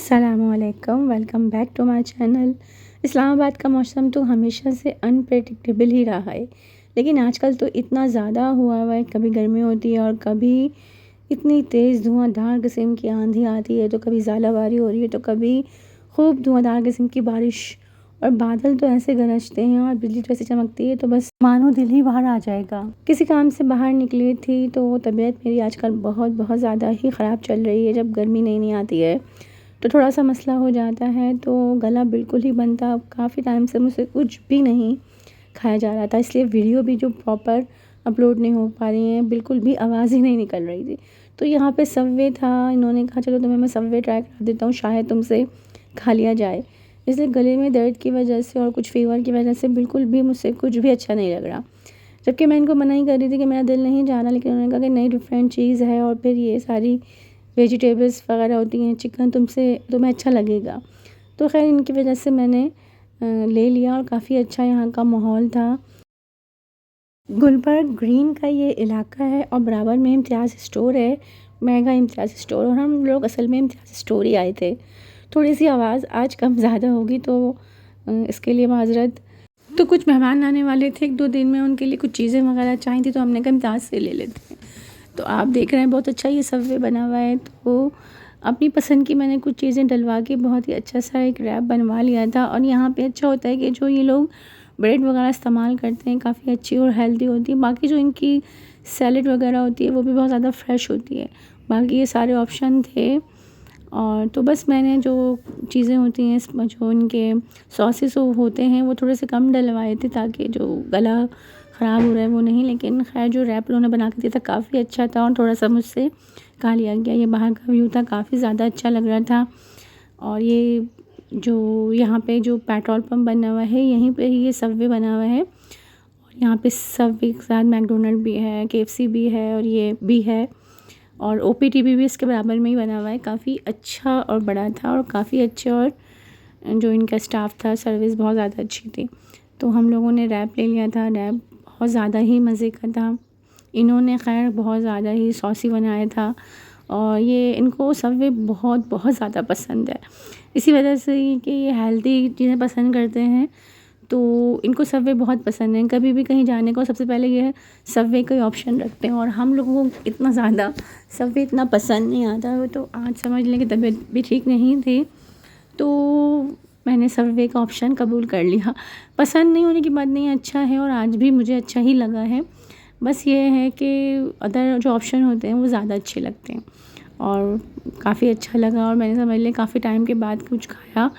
अस्सलामुअलैकुम, welcome back to my channel. Islamabad का मौसम तो हमेशा से अनप्रेडिक्टेबल ही रहा है, लेकिन आजकल तो इतना ज़्यादा हुआ हुआ है। कभी गर्मी होती है और कभी इतनी तेज़ धुआंधार किस्म की आंधी आती है, तो कभी ज़ालाबारी हो रही है, तो कभी खूब धुआंधार किस्म की बारिश, और बादल तो ऐसे गरजते हैं और बिजली तो ऐसे चमकती है, तो बस मानो दिल ही बाहर आ जाएगा। किसी काम से बाहर निकली थी तो तबीयत मेरी आजकल बहुत बहुत ज़्यादा ही ख़राब चल रही है। जब गर्मी नहीं आती है तो थोड़ा सा मसला हो जाता है, तो गला बिल्कुल ही बनता। काफ़ी टाइम से मुझसे कुछ भी नहीं खाया जा रहा था, इसलिए वीडियो भी जो प्रॉपर अपलोड नहीं हो पा रही हैं, बिल्कुल भी आवाज़ ही नहीं निकल रही थी। तो यहाँ पे सबवे था, इन्होंने कहा चलो तुम्हें मैं सबवे ट्राई करा देता हूँ, शायद तुमसे खा लिया जाए। इसलिए गले में दर्द की वजह से और कुछ फ़ीवर की वजह से बिल्कुल भी मुझसे कुछ भी अच्छा नहीं लग रहा। जबकि मैं इनको मना ही कर रही थी कि मेरा दिल नहीं जा रहा, लेकिन उन्होंने कहा कि नहीं, डिफरेंट चीज़ है और फिर ये सारी वेजिटेबल्स वगैरह होती हैं, चिकन तुम्हें अच्छा लगेगा। तो खैर इनकी वजह से मैंने ले लिया और काफ़ी अच्छा यहाँ का माहौल था। गुलबर्ग ग्रीन का ये इलाका है और बराबर में इम्तियाज़ स्टोर है, मेगा इम्तियाज़ स्टोर, और हम लोग असल में इम्तियाज़ स्टोर ही आए थे। थोड़ी सी आवाज़ आज कम ज़्यादा होगी, तो इसके लिए माज़रत। तो कुछ मेहमान आने वाले थे 1-2 दिन में, उनके लिए कुछ चीज़ें वगैरह चाहिए थी, तो हमने कहा इम्तियाज़ से ले लेते हैं। तो आप देख रहे हैं बहुत अच्छा ये सबवे बना हुआ है, तो अपनी पसंद की मैंने कुछ चीज़ें डलवा के बहुत ही अच्छा सा एक रैप बनवा लिया था। और यहाँ पे अच्छा होता है कि जो ये लोग ब्रेड वगैरह इस्तेमाल करते हैं काफ़ी अच्छी और हेल्दी होती है। बाकी जो इनकी सैलड वगैरह होती है वो भी बहुत ज़्यादा फ्रेश होती है। बाकी ये सारे ऑप्शन थे, और तो बस मैंने जो चीज़ें होती हैं इसमें, जो इनके सॉसेस होते हैं, वो थोड़े से कम डलवाए थे ताकि जो गला ख़राब हो रहा है वो नहीं। लेकिन खैर जो रैप उन्होंने बना के दिया था काफ़ी अच्छा था, और थोड़ा सा मुझसे खा लिया गया। ये बाहर का व्यू था, काफ़ी ज़्यादा अच्छा लग रहा था। और ये जो यहाँ पे जो पेट्रोल पंप बना हुआ है, यहीं पे ही ये सबवे बना हुआ है, और यहाँ पे सबवे के साथ मैकडोनल्ड भी है, KFC भी है, और ये भी है, और OPTB भी इसके बराबर में ही बना हुआ है। काफ़ी अच्छा और बड़ा था, और काफ़ी अच्छे, और जो इनका स्टाफ था, सर्विस बहुत ज़्यादा अच्छी थी। तो हम लोगों ने रैप ले लिया था। रैप बहुत ज़्यादा ही मज़े का था। इन्होंने खैर बहुत ज़्यादा ही सॉसी बनाया था, और ये इनको सबवे बहुत बहुत ज़्यादा पसंद है। इसी वजह से कि ये हेल्दी चीज़ें पसंद करते हैं, तो इनको सबवे बहुत पसंद है। कभी भी कहीं जाने को सबसे पहले ये सबवे का ही ऑप्शन रखते हैं, और हम लोगों को इतना ज़्यादा सबवे इतना पसंद नहीं आता। तो आज समझ लें कि तबीयत भी ठीक नहीं थी, तो मैंने सबवे का ऑप्शन कबूल कर लिया। पसंद नहीं होने की बात नहीं है, अच्छा है, और आज भी मुझे अच्छा ही लगा है। बस ये है कि अदर जो ऑप्शन होते हैं वो ज़्यादा अच्छे लगते हैं, और काफ़ी अच्छा लगा, और मैंने समझ लिया काफ़ी टाइम के बाद कुछ खाया।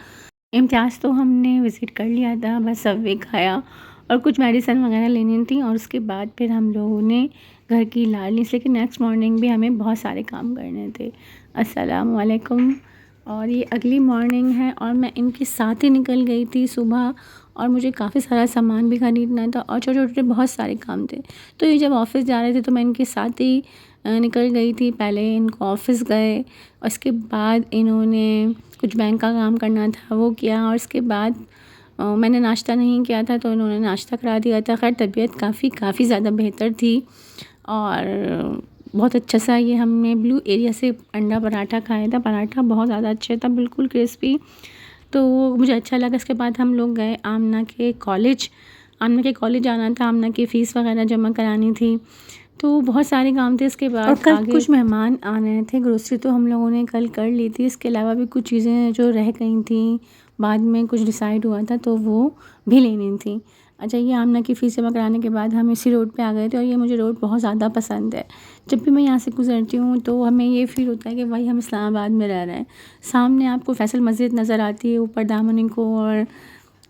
इम्तियाज़ तो हमने विज़िट कर लिया था, बस सबवे खाया और कुछ मेडिसिन वगैरह लेनी थी, और उसके बाद फिर हम लोगों ने घर की ला ली। लेकिन नेक्स्ट मॉर्निंग भी हमें बहुत सारे काम करने थे। अस्सलाम वालेकुम। और ये अगली मॉर्निंग है, और मैं इनके साथ ही निकल गई थी सुबह, और मुझे काफ़ी सारा सामान भी ख़रीदना था, और छोटे-छोटे बहुत सारे काम थे। तो ये जब ऑफ़िस जा रहे थे तो मैं इनके साथ ही निकल गई थी। पहले इनको ऑफ़िस गए, और उसके बाद इन्होंने कुछ बैंक का काम करना था वो किया, और उसके बाद मैंने नाश्ता नहीं किया था तो इन्होंने नाश्ता करा दिया था। खैर तबीयत काफ़ी ज़्यादा बेहतर थी, और बहुत अच्छा सा ये हमने ब्लू एरिया से अंडा पराठा खाया था। पराठा बहुत ज़्यादा अच्छा था, बिल्कुल क्रिस्पी, तो मुझे अच्छा लगा। इसके बाद हम लोग गए आमना के कॉलेज जाना था, आमना की फ़ीस वगैरह जमा करानी थी, तो बहुत सारे काम थे। इसके बाद और कल आगे कुछ मेहमान आ रहे थे। ग्रोसरी तो हम लोगों ने कल कर ली थी, इसके अलावा भी कुछ चीज़ें जो रह गई थी, बाद में कुछ डिसाइड हुआ था तो वो भी लेनी थी। अच्छा, ये आमना की फ़ीस जमा कराने के बाद हम इसी रोड पे आ गए थे, और ये मुझे रोड बहुत ज़्यादा पसंद है। जब भी मैं यहाँ से गुजरती हूँ तो हमें ये फ़ील होता है कि भाई हम इस्लामाबाद में रह रहे हैं। सामने आपको फैसल मस्जिद नज़र आती है, ऊपर दामनिको और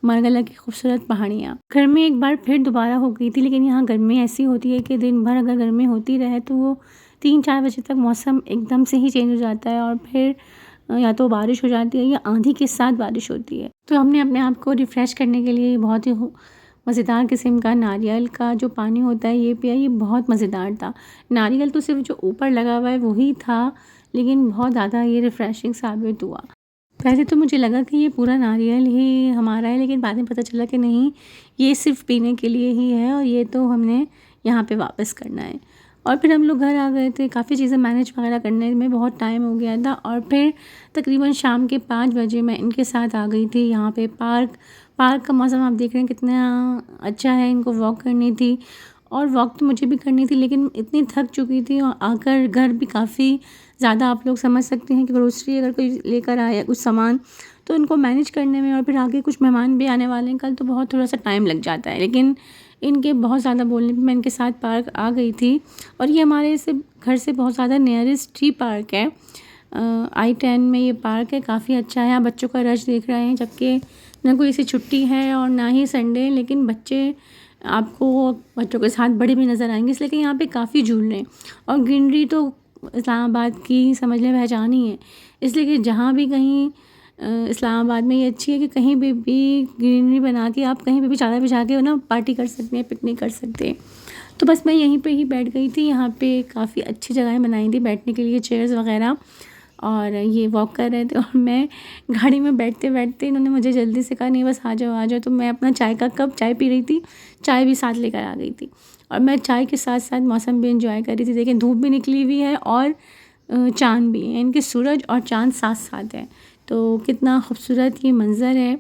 मरगला की खूबसूरत पहाड़ियाँ। गर्मी एक बार फिर दोबारा हो गई थी, लेकिन यहाँ गर्मी ऐसी होती है कि दिन भर अगर गर्मी होती रहे तो वो 3-4 बजे तक मौसम एकदम से ही चेंज हो जाता है, और फिर या तो बारिश हो जाती है या आंधी के साथ बारिश होती है। तो हमने अपने आप को रिफ़्रेश करने के लिए बहुत ही मज़ेदार किस्म का नारियल का जो पानी होता है ये पिया। ये बहुत मज़ेदार था। नारियल तो सिर्फ जो ऊपर लगा हुआ है वही था, लेकिन बहुत ज़्यादा ये रिफ़्रेशिंग साबित हुआ। पहले तो मुझे लगा कि ये पूरा नारियल ही हमारा है, लेकिन बाद में पता चला कि नहीं, ये सिर्फ पीने के लिए ही है, और ये तो हमने यहाँ पे वापस करना है। और फिर हम लोग घर आ गए थे। काफ़ी चीज़ें मैनेज वगैरह करने में बहुत टाइम हो गया था और फिर तकरीबन शाम के 5 बजे मैं इनके साथ आ गई थी यहाँ पे पार्क का मौसम आप देख रहे हैं कितना अच्छा है। इनको वॉक करनी थी और वॉक तो मुझे भी करनी थी, लेकिन इतनी थक चुकी थी और आकर घर भी काफ़ी ज़्यादा आप लोग समझ सकते हैं कि ग्रोसरी अगर कोई लेकर आया कुछ सामान तो इनको मैनेज करने में और फिर आगे कुछ मेहमान भी आने वाले हैं कल, तो बहुत थोड़ा सा टाइम लग जाता है। लेकिन इनके बहुत ज़्यादा बोलने पे मैं इनके साथ पार्क आ गई थी और ये हमारे से घर से बहुत ज़्यादा नियरेस्ट ही पार्क है। I-10 में ये पार्क है, काफ़ी अच्छा है। आप बच्चों का रश देख रहे हैं, जबकि ना कोई ऐसी छुट्टी है और ना ही संडे, लेकिन बच्चे आपको बच्चों के साथ बड़े भी नज़र आएंगे, इसलिए कि यहाँ पे काफ़ी झूले हैं और ग्रीनरी तो इस्लामाबाद की समझ लें पहचान ही है। इसलिए कि जहाँ भी कहीं इस्लामाबाद में ये अच्छी है कि कहीं भी ग्रीनरी बना के आप कहीं पे भी चादर बिछा के ना पार्टी कर सकते हैं, पिकनिक कर सकते हैं। तो बस मैं यहीं पे ही बैठ गई थी। यहाँ पे काफ़ी अच्छी जगहें बनाई थी बैठने के लिए, चेयर्स वगैरह, और ये वॉक कर रहे थे और मैं गाड़ी में बैठते बैठते इन्होंने मुझे जल्दी से कहा नहीं बस आ जाओ आ जाओ, तो मैं अपना चाय का कप, चाय पी रही थी, चाय भी साथ लेकर आ गई थी और मैं चाय के साथ साथ मौसम भी इंजॉय कर रही थी। देखें धूप भी निकली हुई है और चाँद भी है, इनके सूरज और चाँद साथ साथ है, तो कितना खूबसूरत ये मंज़र है।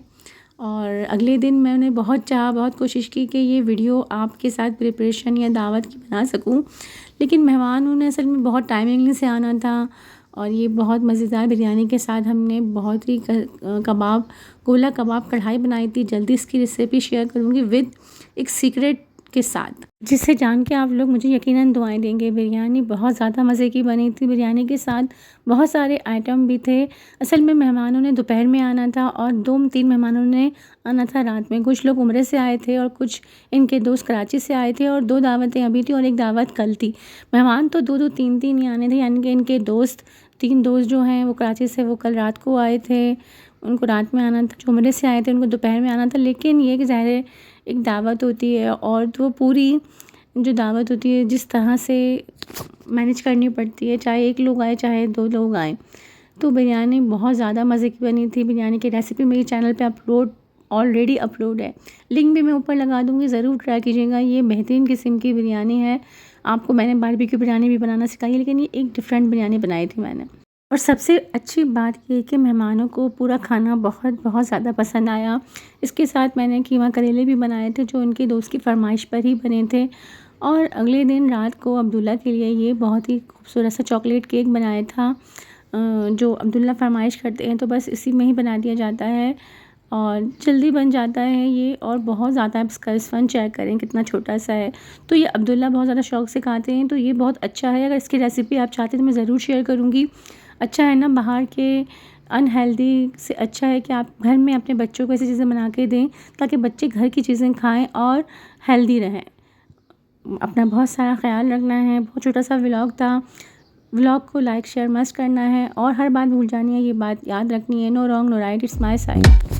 और अगले दिन मैंने बहुत कोशिश की कि ये वीडियो आपके साथ प्रिपरेशन या दावत की बना सकूं, लेकिन मेहमानों ने असल में बहुत टाइमिंग से आना था और ये बहुत मज़ेदार बिरयानी के साथ हमने बहुत ही कबाब, गोला कबाब कढ़ाई बनाई थी। जल्दी इसकी रेसिपी शेयर करूँगी विद एक सीक्रेट के साथ, जिसे जान के आप लोग मुझे यकीनन दुआएं देंगे। बिरयानी बहुत ज़्यादा मज़े की बनी थी। बिरयानी के साथ बहुत सारे आइटम भी थे। असल में मेहमानों ने दोपहर में आना था और 2-3 मेहमानों ने आना था रात में। कुछ लोग उम्रे से आए थे और कुछ इनके दोस्त कराची से आए थे और 2 दावतें अभी थी और 1 दावत कल थी। मेहमान तो 2-2 3-3 ही आने थे, यानी कि इनके दोस्त 3 दोस्त जो हैं वो कराची से वो कल रात को आए थे, उनको रात में आना था। जो उम्रे से आए थे उनको दोपहर में आना था। लेकिन ये कि ज़ाहिर है एक दावत होती है और तो पूरी जो दावत होती है जिस तरह से मैनेज करनी पड़ती है, चाहे 1 लोग आए चाहे 2 लोग आए। तो बिरयानी बहुत ज़्यादा मज़े की बनी थी। बिरयानी की रेसिपी मेरे चैनल पे ऑलरेडी अपलोड है, लिंक भी मैं ऊपर लगा दूँगी, ज़रूर ट्राई कीजिएगा। ये बेहतरीन किस्म की बिरयानी है। आपको मैंने बारबेक्यू बिरयानी भी बनाना सिखाई है, लेकिन ये एक डिफरेंट बिरयानी बनाई थी मैंने। और सबसे अच्छी बात ये कि मेहमानों को पूरा खाना बहुत ज़्यादा पसंद आया। इसके साथ मैंने कीमा करेले भी बनाए थे जो उनके दोस्त की फरमाइश पर ही बने थे। और अगले दिन रात को अब्दुल्ला के लिए ये बहुत ही खूबसूरत सा चॉकलेट केक बनाया था। जो अब्दुल्ला फरमाइश करते हैं तो बस इसी में ही बना दिया जाता है और जल्दी बन जाता है ये, और बहुत ज़्यादा आप इसका स्पंज चेक करें कितना छोटा सा है। तो ये अब्दुल्ला बहुत ज़्यादा शौक़ से खाते हैं, तो ये बहुत अच्छा है। अगर इसकी रेसिपी आप चाहते हैं तो मैं ज़रूर शेयर करूँगी। अच्छा है ना, बाहर के अनहेल्दी से अच्छा है कि आप घर में अपने बच्चों को ऐसी चीज़ें बना के दें ताकि बच्चे घर की चीज़ें खाएँ और हेल्दी रहें। अपना बहुत सारा ख्याल रखना है। बहुत छोटा सा व्लॉग था। व्लॉग को लाइक शेयर मस्ट करना है और हर बात भूल जानी है, ये बात याद रखनी है। No wrong no right, it's my side.